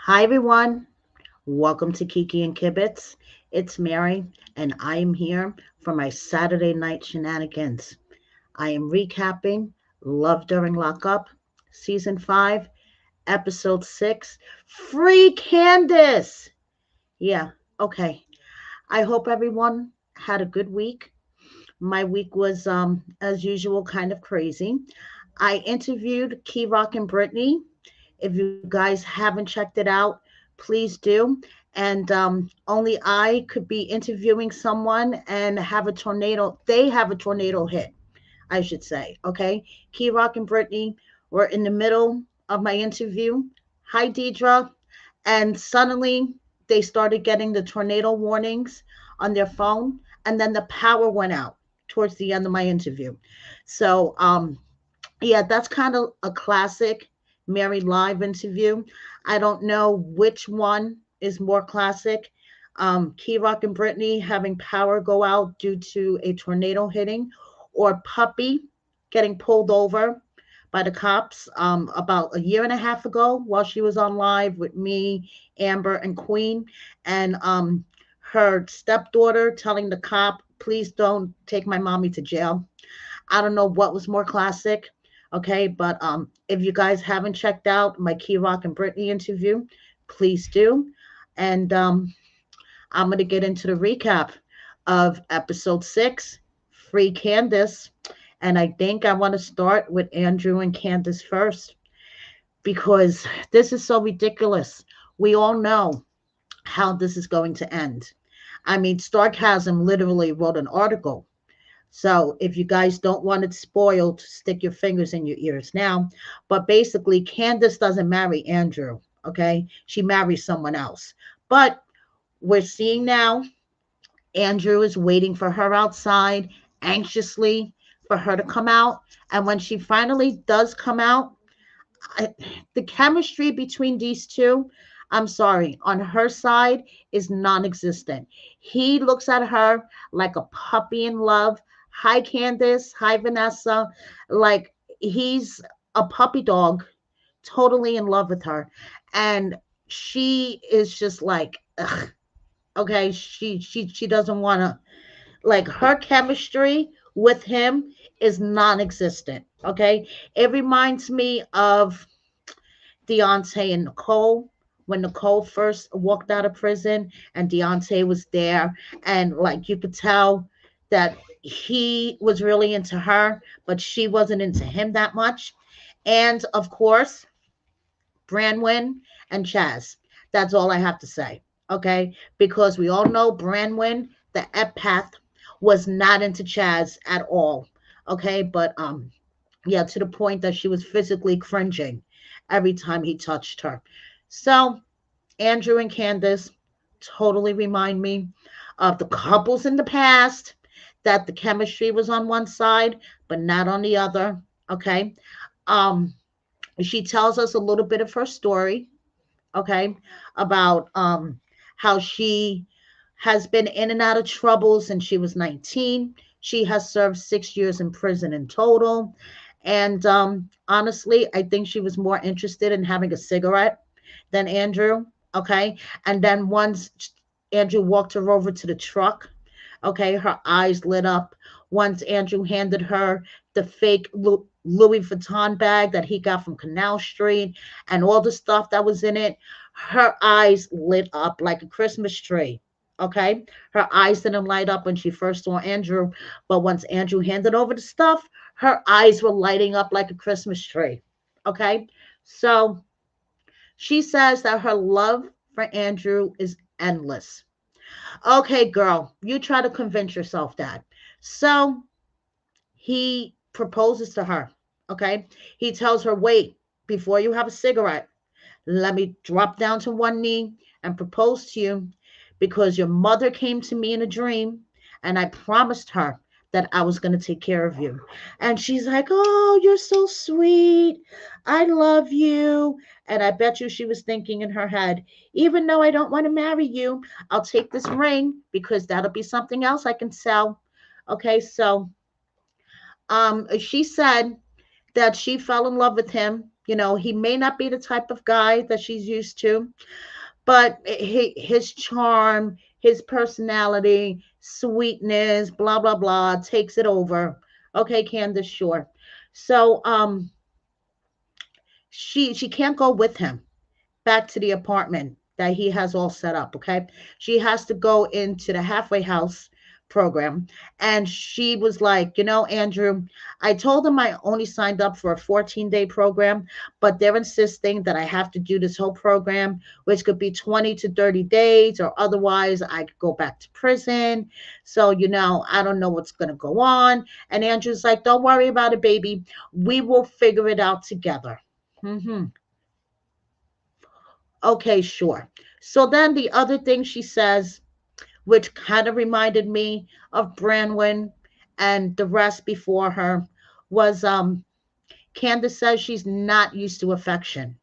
Hi, everyone. Welcome to Kiki and Kibitz. It's Mary, and I am here for my Saturday night shenanigans. I am recapping Love During Lockup, Season 5, Episode 6, Free Candace. Yeah, okay. I hope everyone had a good week. My week was, as usual, kind of crazy. I interviewed Key Rock and Brittany. If you guys haven't checked it out, please do. And only I could be interviewing someone and have a tornado. They have a tornado hit, I should say. Okay. Key Rock and Brittany were in the middle of my interview. Hi, Deidre. And suddenly they started getting the tornado warnings on their phone. And then the power went out towards the end of my interview. So, yeah, that's kind of a classic Mary Live interview. I don't know which one is more classic. Key Rock and Brittany having power go out due to a tornado hitting, or Puppy getting pulled over by the cops about a year and a half ago while she was on live with me, Amber, and Queen. And her stepdaughter telling the cop, please don't take my mommy to jail. I don't know what was more classic. Okay, but if you guys haven't checked out my Key Rock and Brittany interview, please do. And I'm gonna get into the recap of episode 6, Free Candace. And I think I want to start with Andrew and Candice first because this is so ridiculous. We all know how this is going to end. I mean, Starcasm literally wrote an article, so if you guys don't want it spoiled, stick your fingers in your ears now. But basically, Candace doesn't marry Andrew, okay? She marries someone else. But we're seeing now Andrew is waiting for her outside anxiously for her to come out. And when she finally does come out, I, the chemistry between these two, I'm sorry, on her side is non existent. He looks at her like a puppy in love. Hi, Candace. Hi, Vanessa. Like he's a puppy dog, totally in love with her. And she is just like, ugh, okay, she doesn't want to, like, her chemistry with him is non existent. Okay. It reminds me of Deontay and Nicole when Nicole first walked out of prison and Deontay was there, and like you could tell that he was really into her, but she wasn't into him that much. And of course, Branwyn and Chaz. That's all I have to say. Okay, because we all know Branwyn, the empath, was not into Chaz at all. Okay, but yeah, to the point that she was physically cringing every time he touched her. So, Andrew and Candace totally remind me of the couples in the past that the chemistry was on one side, but not on the other. Okay. Um, she tells us a little bit of her story, okay, about how she has been in and out of trouble since she was 19. She has served 6 years in prison in total. And honestly, I think she was more interested in having a cigarette than Andrew. Okay. And then once Andrew walked her over to the truck, okay, her eyes lit up. Once Andrew handed her the fake Louis Vuitton bag that he got from Canal Street and all the stuff that was in it, her eyes lit up like a Christmas tree. Okay. Her eyes didn't light up when she first saw Andrew, but once Andrew handed over the stuff, her eyes were lighting up like a Christmas tree. Okay. So she says that her love for Andrew is endless. Okay, girl, you try to convince yourself that. So he proposes to her. Okay. He tells her, wait, before you have a cigarette, let me drop down to one knee and propose to you because your mother came to me in a dream and I promised her that I was going to take care of you. And she's like, oh, you're so sweet. I love you. And I bet you she was thinking in her head, even though I don't want to marry you, I'll take this ring because that'll be something else I can sell. Okay, so she said that she fell in love with him He may not be the type of guy that she's used to, but his charm, his personality, sweetness, blah blah blah, takes it over. Okay, Candace, sure. So she can't go with him back to the apartment that he has all set up. Okay. She has to go into the halfway house program. And she was like, Andrew, I told them I only signed up for a 14-day program, but they're insisting that I have to do this whole program, which could be 20 to 30 days, or otherwise I could go back to prison. So, I don't know what's going to go on. And Andrew's like, don't worry about it, baby. We will figure it out together. Mm-hmm. Okay, sure. So then the other thing she says, which kind of reminded me of Branwen and the rest before her, was Candace says she's not used to affection.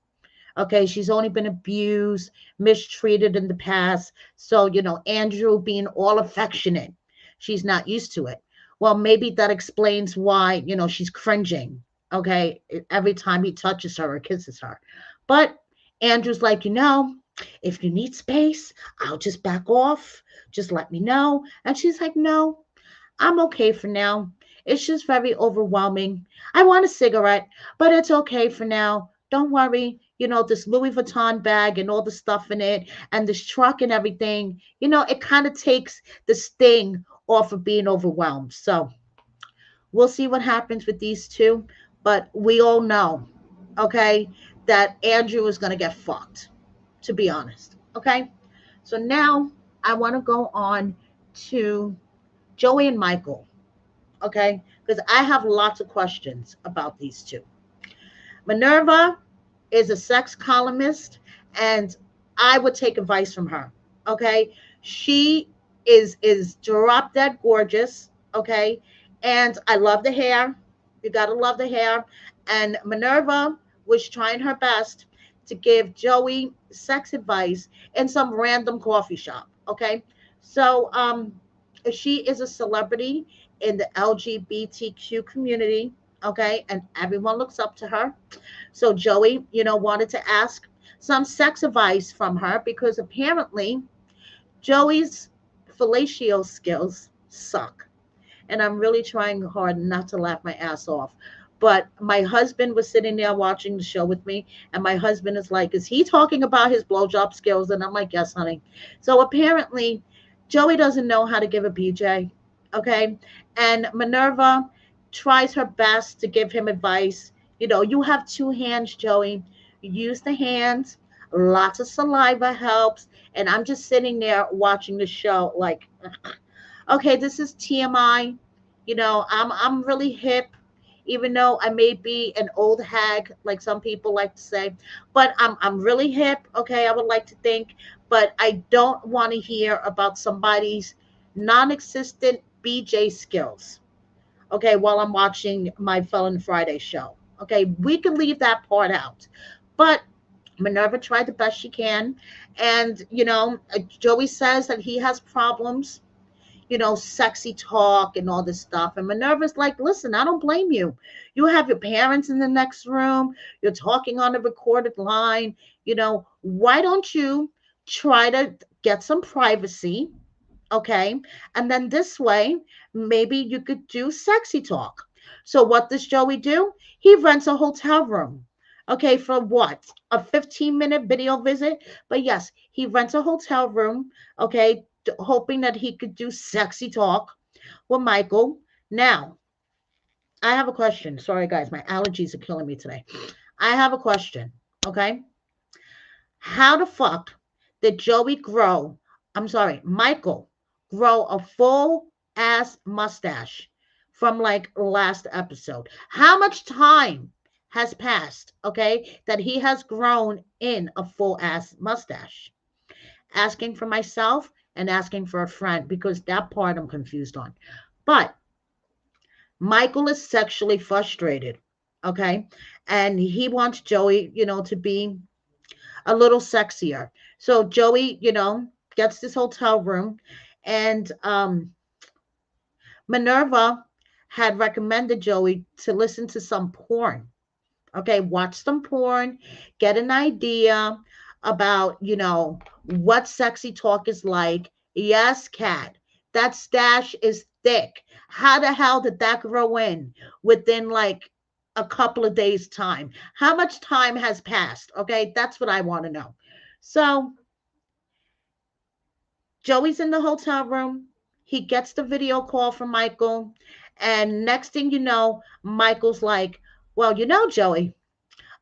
Okay, she's only been abused, mistreated in the past. So, Andrew being all affectionate, she's not used to it. Well, maybe that explains why, she's cringing, okay, every time he touches her or kisses her. But Andrew's like, if you need space, I'll just back off. Just let me know. And she's like, no, I'm okay for now. It's just very overwhelming. I want a cigarette, but it's okay for now. Don't worry. This Louis Vuitton bag and all the stuff in it and this truck and everything, it kind of takes the sting off of being overwhelmed. So we'll see what happens with these two. But we all know, okay, that Andrew is going to get fucked, to be honest. Okay. So now I want to go on to Joey and Michael. Okay, because I have lots of questions about these two. Minerva is a sex columnist, and I would take advice from her. Okay, she is drop dead gorgeous. Okay, and I love the hair. You gotta love the hair. And Minerva was trying her best to give Joey sex advice in some random coffee shop. Okay, so she is a celebrity in the LGBTQ community. Okay, and everyone looks up to her. So Joey, wanted to ask some sex advice from her because apparently Joey's fellatio skills suck. And I'm really trying hard not to laugh my ass off. But my husband was sitting there watching the show with me, and my husband is like, is he talking about his blowjob skills? And I'm like, yes, honey. So apparently, Joey doesn't know how to give a BJ. Okay. And Minerva tries her best to give him advice. You have two hands, Joey. Use the hands. Lots of saliva helps. And I'm just sitting there watching the show like, okay, this is TMI. I'm really hip, even though I may be an old hag, like some people like to say. But I'm really hip. Okay, I would like to think, but I don't want to hear about somebody's non-existent BJ skills. Okay, while I'm watching my Felon Friday show. Okay, we can leave that part out, but Minerva tried the best she can, and Joey says that he has problems, sexy talk and all this stuff. And Minerva's like, listen, I don't blame you. You have your parents in the next room. You're talking on a recorded line. Why don't you try to get some privacy? Okay. And then this way, maybe you could do sexy talk. So what does Joey do? He rents a hotel room. Okay. For what? A 15-minute video visit? But yes, he rents a hotel room. Okay. Hoping that he could do sexy talk with Michael. Now, I have a question. Sorry, guys. My allergies are killing me today. I have a question. Okay. How the fuck did Joey grow? I'm sorry, Michael grow a full ass mustache from like last episode? How much time has passed, okay, that he has grown in a full ass mustache? Asking for myself and asking for a friend because that part I'm confused on. But Michael is sexually frustrated, okay, and he wants Joey, to be a little sexier. So Joey, gets this hotel room, and Minerva had recommended Joey to listen to some porn. Okay, watch some porn, get an idea about, what sexy talk is like. Yes, cat, that stash is thick. How the hell did that grow in within like a couple of days' time? How much time has passed? Okay, that's what I want to know. So, Joey's in the hotel room. He gets the video call from Michael. And next thing you know, Michael's like, well, Joey,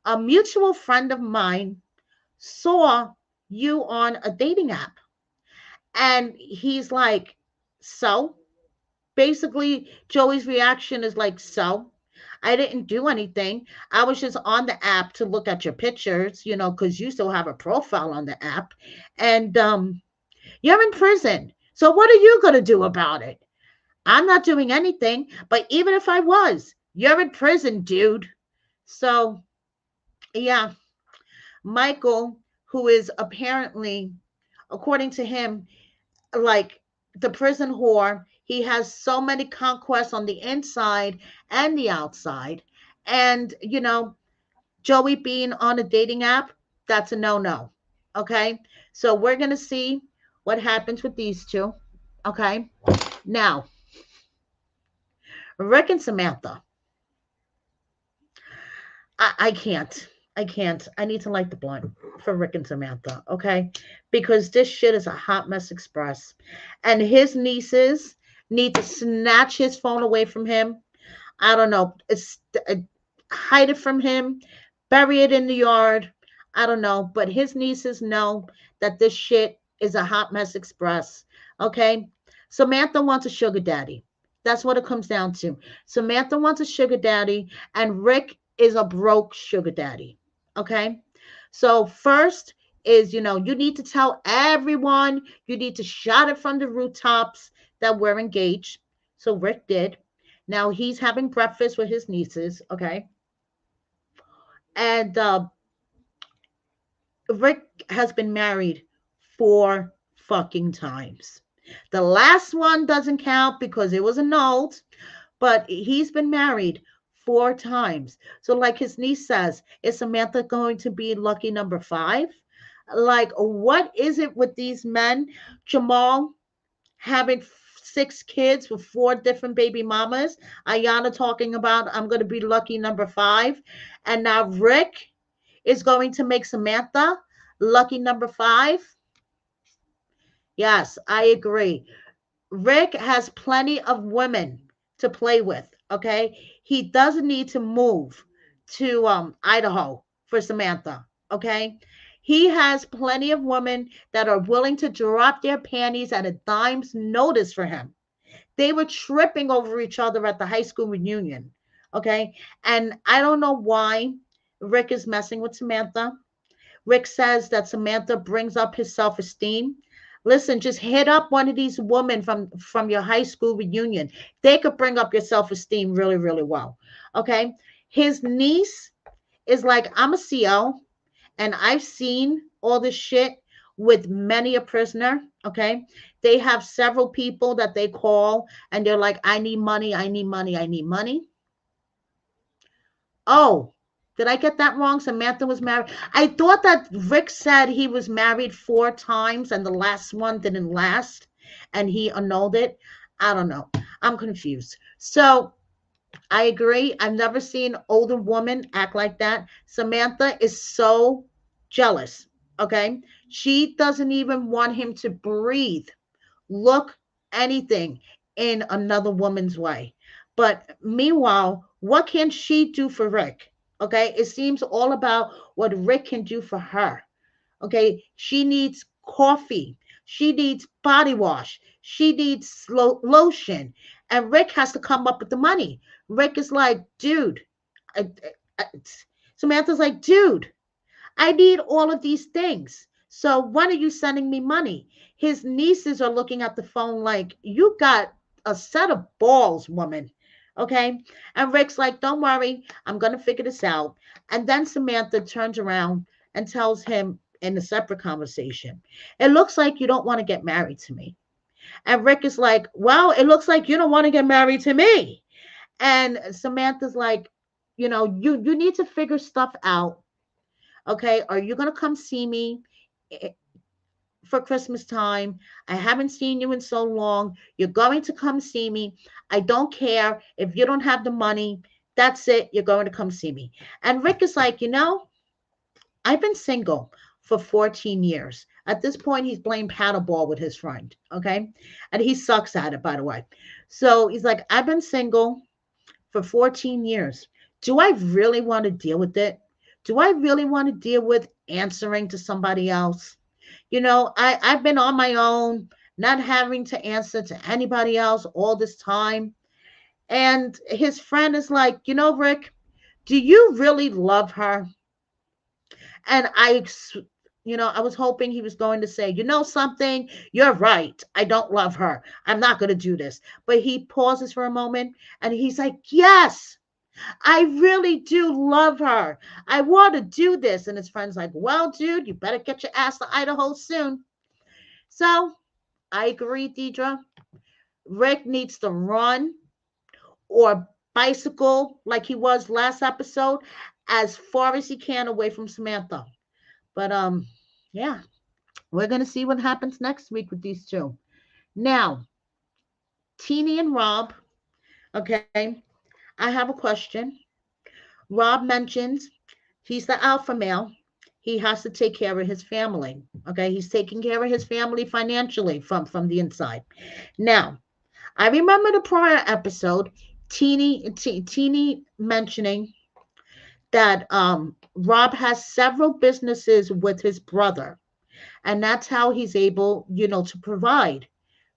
a mutual friend of mine saw you on a dating app. And he's like, so? Basically, Joey's reaction is like, so? I didn't do anything. I was just on the app to look at your pictures, because you still have a profile on the app. And you're in prison. So what are you going to do about it? I'm not doing anything. But even if I was, you're in prison, dude. So, yeah, Michael, who is apparently, according to him, like the prison whore, he has so many conquests on the inside and the outside. And, Joey being on a dating app, that's a no no. Okay. So we're going to see what happens with these two. Okay. Now, Rick and Samantha. I can't. I can't. I need to light the blunt for Rick and Samantha, okay? Because this shit is a hot mess express. And his nieces need to snatch his phone away from him. I don't know. Hide it from him, bury it in the yard. I don't know. But his nieces know that this shit is a hot mess express, okay? Samantha wants a sugar daddy. That's what it comes down to. Samantha wants a sugar daddy, and Rick is a broke sugar daddy. Okay. So, first is, you need to tell everyone, you need to shout it from the rooftops that we're engaged. So, Rick did. Now he's having breakfast with his nieces. Okay. And Rick has been married 4 fucking times. The last one doesn't count because it was annulled, but he's been married 4 times. So, like his niece says, is Samantha going to be lucky number 5? Like, what is it with these men? Jamal having 6 kids with 4 different baby mamas. Ayanna talking about, I'm going to be lucky number 5. And now Rick is going to make Samantha lucky number 5. Yes, I agree. Rick has plenty of women to play with. Okay, he doesn't need to move to Idaho for Samantha. Okay, he has plenty of women that are willing to drop their panties at a dime's notice for him. They were tripping over each other at the high school reunion. Okay, and I don't know why Rick is messing with Samantha. Rick says that Samantha brings up his self-esteem. Listen, just hit up one of these women from your high school reunion. They could bring up your self-esteem really, really well. Okay. His niece is like, I'm a CO and I've seen all this shit with many a prisoner. Okay. They have several people that they call and they're like, I need money, I need money, I need money. Oh, did I get that wrong? Samantha was married. I thought that Rick said he was married 4 times and the last one didn't last and he annulled it. I don't know. I'm confused. So I agree. I've never seen an older woman act like that. Samantha is so jealous. Okay. She doesn't even want him to breathe, look, anything in another woman's way. But meanwhile, what can she do for Rick? Okay, it seems all about what Rick can do for her. Okay, she needs coffee, she needs body wash, she needs lotion, and Rick has to come up with the money. Rick is like, dude, I, I, Samantha's like, dude, I need all of these things. So when are you sending me money? His nieces are looking at the phone like, you got a set of balls, woman. Okay. And Rick's like, don't worry, I'm going to figure this out. And then Samantha turns around and tells him in a separate conversation, it looks like you don't want to get married to me. And Rick is like, well, it looks like you don't want to get married to me. And Samantha's like, you need to figure stuff out. Okay, are you gonna come see me eh, for Christmas time? I haven't seen you in so long. You're going to come see me. I don't care if you don't have the money. That's it. You're going to come see me. And Rick is like, I've been single for 14 years. At this point, he's playing paddleball with his friend. Okay. And he sucks at it, by the way. So he's like, I've been single for 14 years. Do I really want to deal with it? Do I really want to deal with answering to somebody else? I've been on my own, not having to answer to anybody else all this time. And his friend is like, Rick, do you really love her? And I was hoping he was going to say, something, you're right. I don't love her. I'm not going to do this. But he pauses for a moment and he's like, yes, I really do love her. I want to do this. And his friend's like, well, dude, you better get your ass to Idaho soon. So I agree, Deidre. Rick needs to run or bicycle like he was last episode as far as he can away from Samantha. But yeah, we're gonna see what happens next week with these two. Now, Teeny and Rob, okay, I have a question. Rob mentions he's the alpha male. He has to take care of his family. Okay, he's taking care of his family financially from the inside. Now, I remember the prior episode, Teeny mentioning that Rob has several businesses with his brother, and that's how he's able, to provide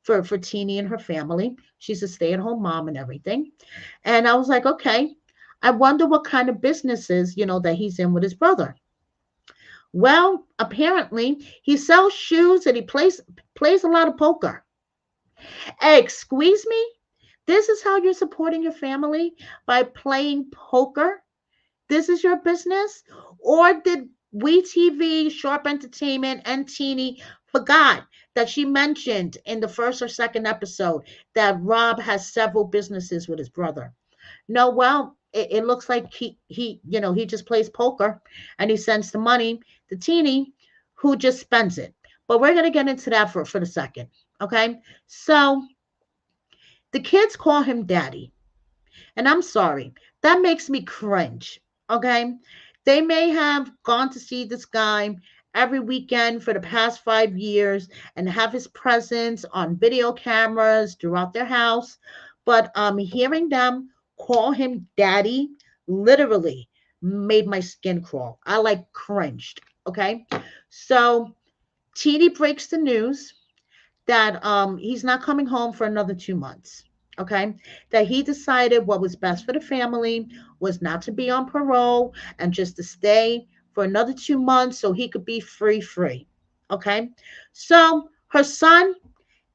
for Teeny and her family. She's a stay-at-home mom and everything. And I was like, okay, I wonder what kind of businesses, that he's in with his brother. Well, apparently he sells shoes and he plays a lot of poker. Excuse me? This is how you're supporting your family by playing poker? This is your business? Or did WeTV, Sharp Entertainment, and Teeny forgot that she mentioned in the first or second episode that Rob has several businesses with his brother? No, well, it looks like he just plays poker and he sends the money to Teeny, who just spends it. But we're gonna get into that for the second. Okay. So the kids call him daddy. And I'm sorry, that makes me cringe. Okay. They may have gone to see this guy every weekend for the past 5 years and have his presence on video cameras throughout their house. But hearing them call him daddy literally made my skin crawl. I like cringed. Okay. So Teeny breaks the news that he's not coming home for another 2 months. Okay, that he decided what was best for the family was not to be on parole and just to stay for another 2 months so he could be free. Okay, so her son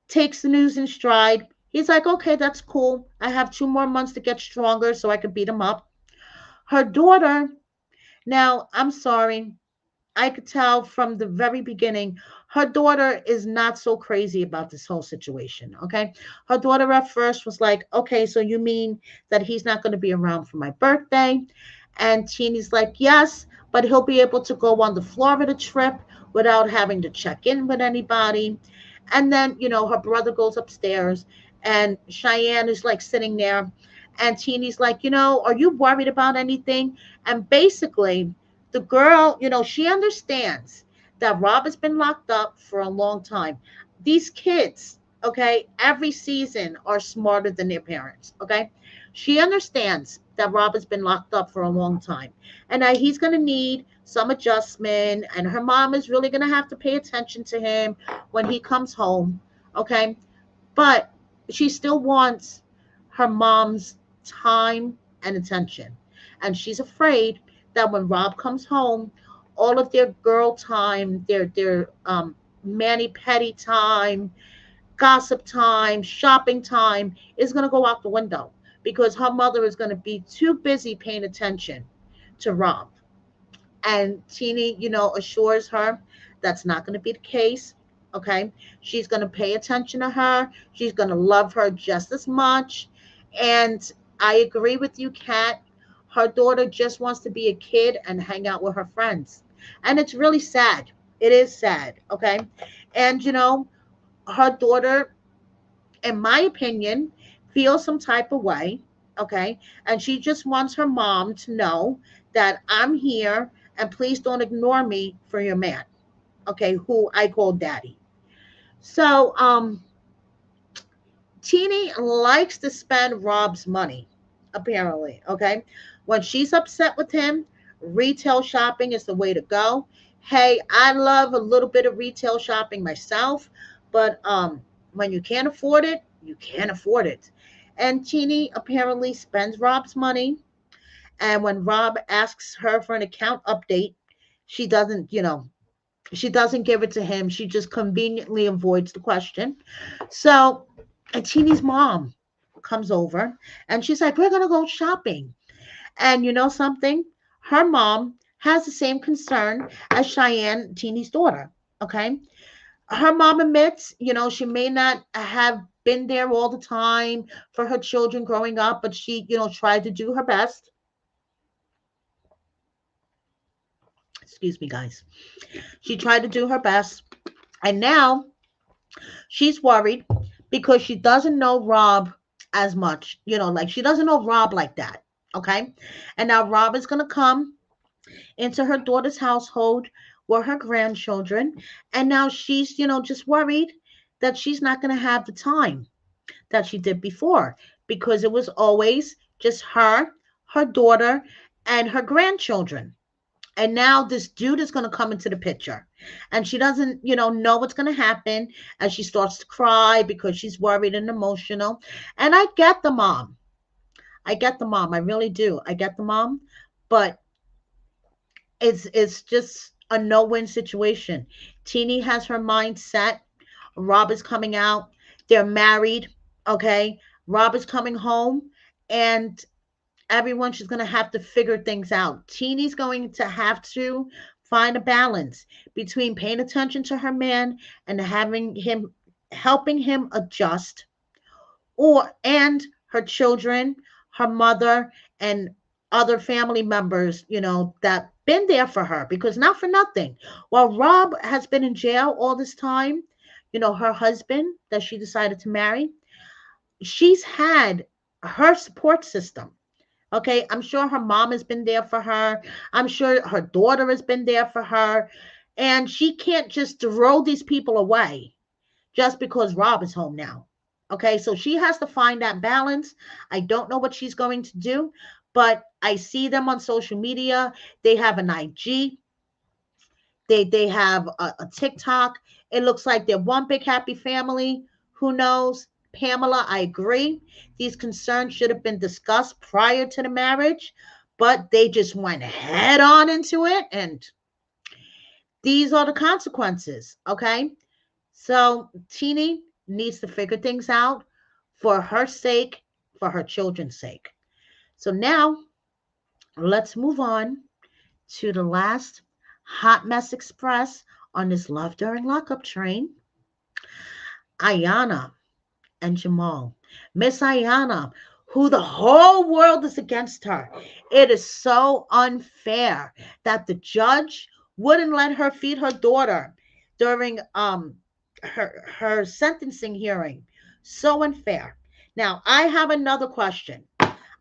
takes the news in stride. He's like, okay, that's cool. I have 2 more months to get stronger so I could beat him up. Her daughter, now I'm sorry, I could tell from the very beginning, her daughter is not so crazy about this whole situation. Okay. Her daughter at first was like, okay, so you mean that he's not going to be around for my birthday? And Teeny's like, yes, but he'll be able to go on the Florida trip without having to check in with anybody. And then, her brother goes upstairs and Cheyenne is like sitting there. And Teeny's like, are you worried about anything? And basically, the girl, she understands that Rob has been locked up for a long time. These kids, okay, every season are smarter than their parents, okay? She understands that Rob has been locked up for a long time and that he's going to need some adjustment, and her mom is really going to have to pay attention to him when he comes home, okay? But she still wants her mom's time and attention. And she's afraid that when Rob comes home, all of their girl time, their mani petty time, gossip time, shopping time is going to go out the window because her mother is going to be too busy paying attention to Rob. And Teeny, assures her that's not going to be the case. Okay. She's going to pay attention to her. She's going to love her just as much. And I agree with you, Kat. Her daughter just wants to be a kid and hang out with her friends. And it's really sad. It is sad, okay? And her daughter, in my opinion, feels some type of way, okay? And she just wants her mom to know that I'm here and please don't ignore me for your man, okay, who I call daddy. So, Teeny likes to spend Rob's money, apparently, okay? When she's upset with him, retail shopping is the way to go. Hey, I love a little bit of retail shopping myself, but when you can't afford it, you can't afford it. And Teeny apparently spends Rob's money, and when Rob asks her for an account update, she doesn't, she doesn't give it to him. She just conveniently avoids the question. So, and Teeny's mom comes over and she's like, we're going to go shopping. And you know something? Her mom has the same concern as Cheyenne, Teeny's daughter. Okay. Her mom admits, she may not have been there all the time for her children growing up, but she, tried to do her best. Excuse me, guys. She tried to do her best. And now she's worried because she doesn't know Rob as much, like she doesn't know Rob like that. Okay. And now Rob is going to come into her daughter's household with her grandchildren. And now she's, just worried that she's not going to have the time that she did before because it was always just her daughter, and her grandchildren. And now this dude is going to come into the picture, and she doesn't know what's going to happen, and she starts to cry because she's worried and emotional. And I get the mom. I really do. I get the mom. But it's just a no-win situation. Teeny has her mind set. Rob is coming out. They're married. Okay. Rob is coming home, and everyone, she's going to have to figure things out. Teeny's going to have to find a balance between paying attention to her man and having him, helping him adjust, and her children, her mother, and other family members, that been there for her, because not for nothing. While Rob has been in jail all this time, her husband that she decided to marry, she's had her support system. Okay, I'm sure her mom has been there for her. I'm sure her daughter has been there for her. And she can't just throw these people away just because Rob is home now. Okay, so she has to find that balance. I don't know what she's going to do, but I see them on social media. They have an IG, they have a TikTok. It looks like they're one big happy family. Who knows? Pamela, I agree. These concerns should have been discussed prior to the marriage, but they just went head on into it, and these are the consequences. Okay. So Teeny needs to figure things out for her sake, for her children's sake. So now let's move on to the last hot mess express on this Love During Lockup train. Ayanna and Jamal. Miss Ayanna, who the whole world is against her. It is so unfair that the judge wouldn't let her feed her daughter during her sentencing hearing. So unfair. Now, I have another question.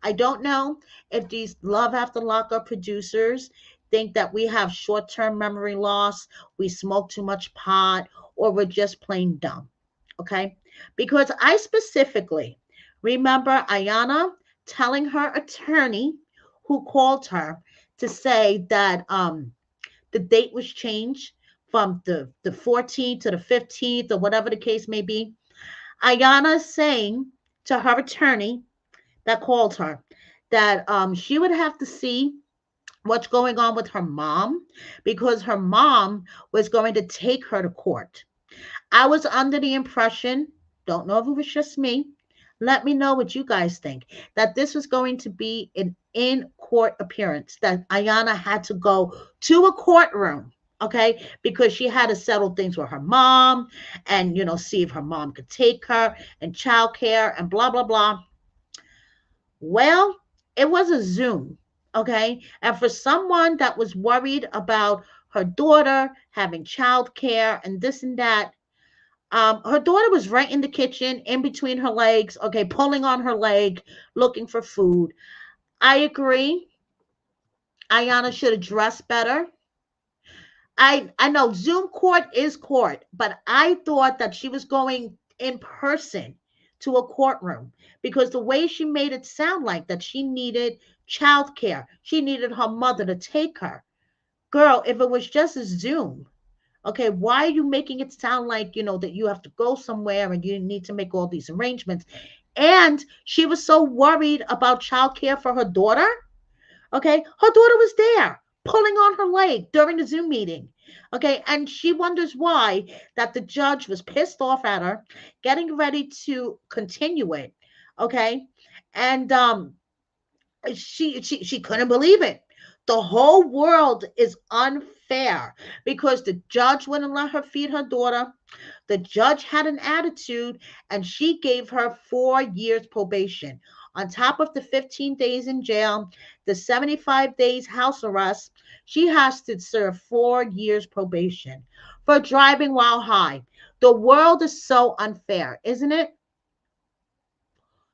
I don't know if these Love After Lockup producers think that we have short-term memory loss, we smoke too much pot, or we're just plain dumb. Okay? Because I specifically remember Ayanna telling her attorney who called her to say that the date was changed from the 14th to the 15th or whatever the case may be. Ayanna saying to her attorney that called her that she would have to see what's going on with her mom because her mom was going to take her to court. I was under the impression, don't know if it was just me, let me know what you guys think, that this was going to be an in-court appearance, that Ayanna had to go to a courtroom, okay, because she had to settle things with her mom and, see if her mom could take her and childcare and blah, blah, blah. Well, it was a Zoom, Okay. And for someone that was worried about her daughter having child care and this and that, her daughter was right in the kitchen, in between her legs, okay, pulling on her leg, looking for food. I agree. Ayanna should have dressed better. I know Zoom court is court, but I thought that she was going in person to a courtroom because the way she made it sound like that she needed childcare. She needed her mother to take her. Girl, if it was just a Zoom, okay, why are you making it sound like, that you have to go somewhere and you need to make all these arrangements? And she was so worried about childcare for her daughter. Okay, her daughter was there pulling on her leg during the Zoom meeting. Okay, and she wonders why that the judge was pissed off at her, getting ready to continue it. Okay, and she couldn't believe it. The whole world is unfair because the judge wouldn't let her feed her daughter. The judge had an attitude and she gave her 4 years probation. On top of the 15 days in jail, the 75 days house arrest, she has to serve 4 years probation for driving while high. The world is so unfair, isn't it?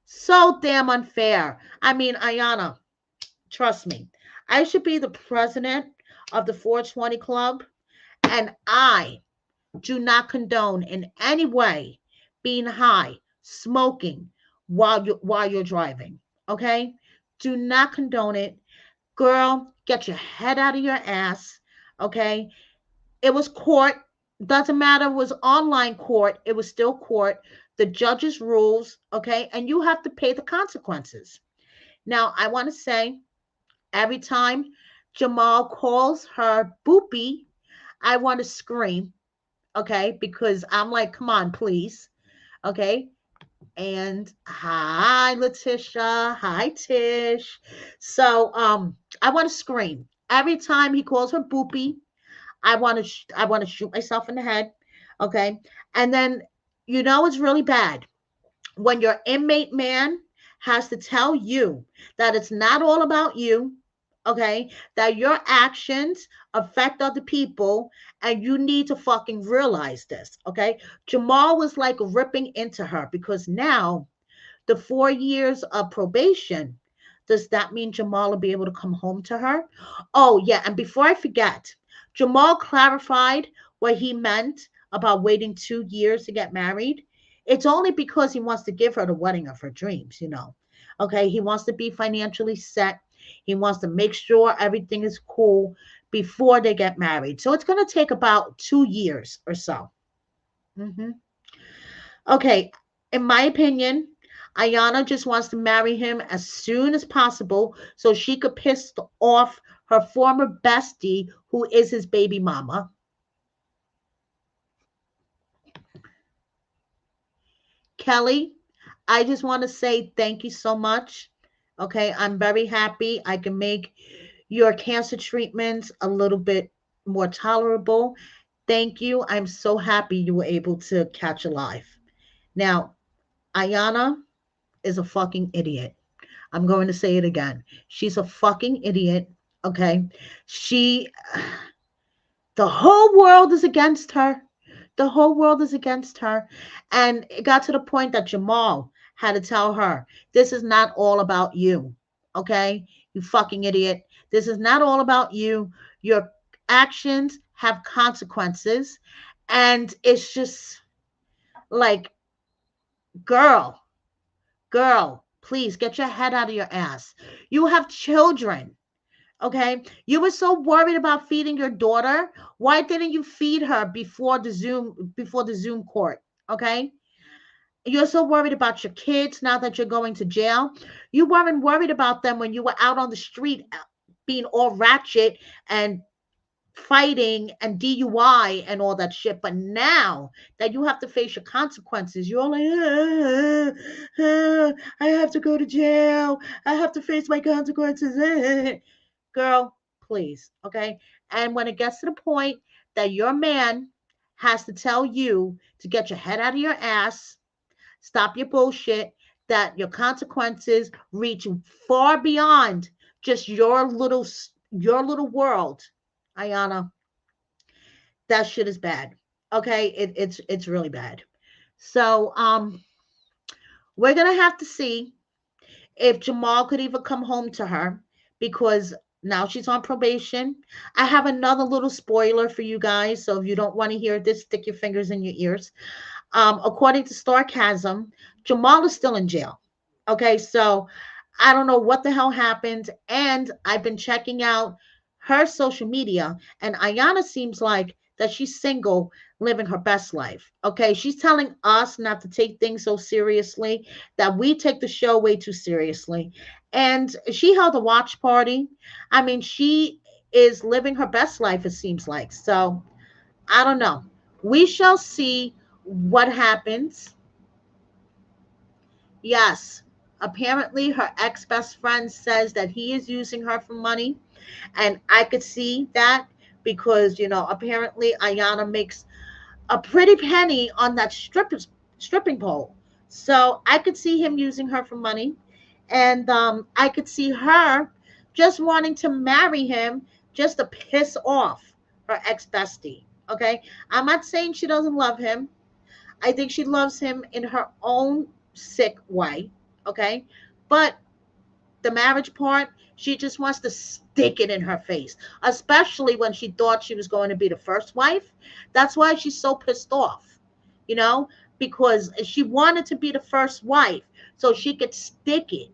So damn unfair. I mean, Ayanna, trust me, I should be the president of the 420 Club, and I do not condone in any way being high, smoking while you're driving. Okay? Do not condone it. Girl, get your head out of your ass. Okay? It was court. Doesn't matter, it was online court. It was still court. The judge's rules, okay? And you have to pay the consequences. Now, I want to say every time Jamal calls her boopy, I want to scream, okay? Because I'm like, come on, please, okay? And hi, Letitia. Hi, Tish. So, I want to scream every time he calls her boopy. I want to shoot myself in the head, okay? And then, it's really bad when your inmate man has to tell you that it's not all about you, okay? That your actions affect other people and you need to fucking realize this, okay? Jamal was like ripping into her because now the 4 years of probation, does that mean Jamal will be able to come home to her? Oh, yeah. And before I forget, Jamal clarified what he meant about waiting 2 years to get married. It's only because he wants to give her the wedding of her dreams. Okay. He wants to be financially set. He wants to make sure everything is cool before they get married. So it's going to take about 2 years or so. Hmm. Okay, in my opinion, Ayanna just wants to marry him as soon as possible so she could piss off her former bestie, who is his baby mama. Kelly, I just want to say thank you so much. Okay, I'm very happy I can make your cancer treatments a little bit more tolerable. Thank you. I'm so happy you were able to catch a life. Now, Ayanna is a fucking idiot. I'm going to say it again. She's a fucking idiot. Okay. She, the whole world is against her. The whole world is against her. And it got to the point that Jamal had to tell her, this is not all about you. Okay. You fucking idiot. This is not all about you. Your actions have consequences. And it's just like, girl, girl, please get your head out of your ass. You have children. Okay. You were so worried about feeding your daughter. Why didn't you feed her before the Zoom court? Okay. You're so worried about your kids now that you're going to jail. You weren't worried about them when you were out on the street being all ratchet and fighting and DUI and all that shit. But now that you have to face your consequences, you're like, I have to go to jail. I have to face my consequences. Girl, please, okay? And when it gets to the point that your man has to tell you to get your head out of your ass, stop your bullshit, that your consequences reach far beyond just your little world, Ayanna. That shit is bad. Okay, it's really bad. So we're gonna have to see if Jamal could even come home to her, because now she's on probation. I have another little spoiler for you guys, so if you don't want to hear this, stick your fingers in your ears. According to Starcasm, Jamal is still in jail. Okay, so I don't know what the hell happened. And I've been checking out her social media, and Ayanna seems like that she's single, living her best life. Okay, she's telling us not to take things so seriously, that we take the show way too seriously. And she held a watch party. I mean, she is living her best life, it seems like. So I don't know. We shall see what happens. Yes, apparently her ex best friend says that he is using her for money. And I could see that because, apparently Ayana makes a pretty penny on that stripping pole. So I could see him using her for money. And I could see her just wanting to marry him just to piss off her ex bestie. Okay. I'm not saying she doesn't love him. I think she loves him in her own sick way. Okay. But the marriage part, she just wants to stick it in her face, especially when she thought she was going to be the first wife. That's why she's so pissed off, you know, because she wanted to be the first wife so she could stick it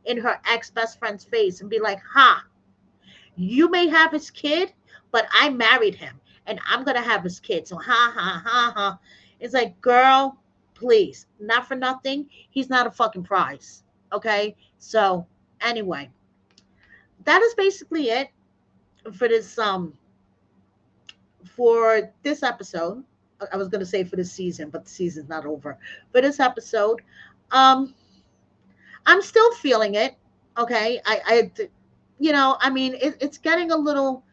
in her ex best friend's face and be like, ha, you may have his kid, but I married him and I'm going to have his kid. So, ha, ha, ha, ha. It's like, girl, please, not for nothing. He's not a fucking prize. Okay. So, anyway, that is basically it for this episode. I was going to say for this season, but the season's not over. For this episode, um, I'm still feeling it. Okay. I mean, it's getting a little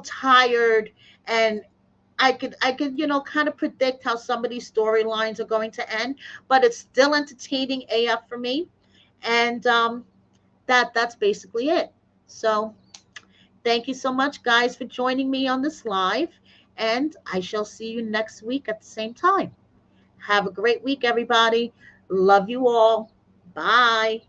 tired, and I could, kind of predict how some of these storylines are going to end, but it's still entertaining AF for me. And that's basically it. So thank you so much, guys, for joining me on this live, and I shall see you next week at the same time. Have a great week, everybody. Love you all. Bye.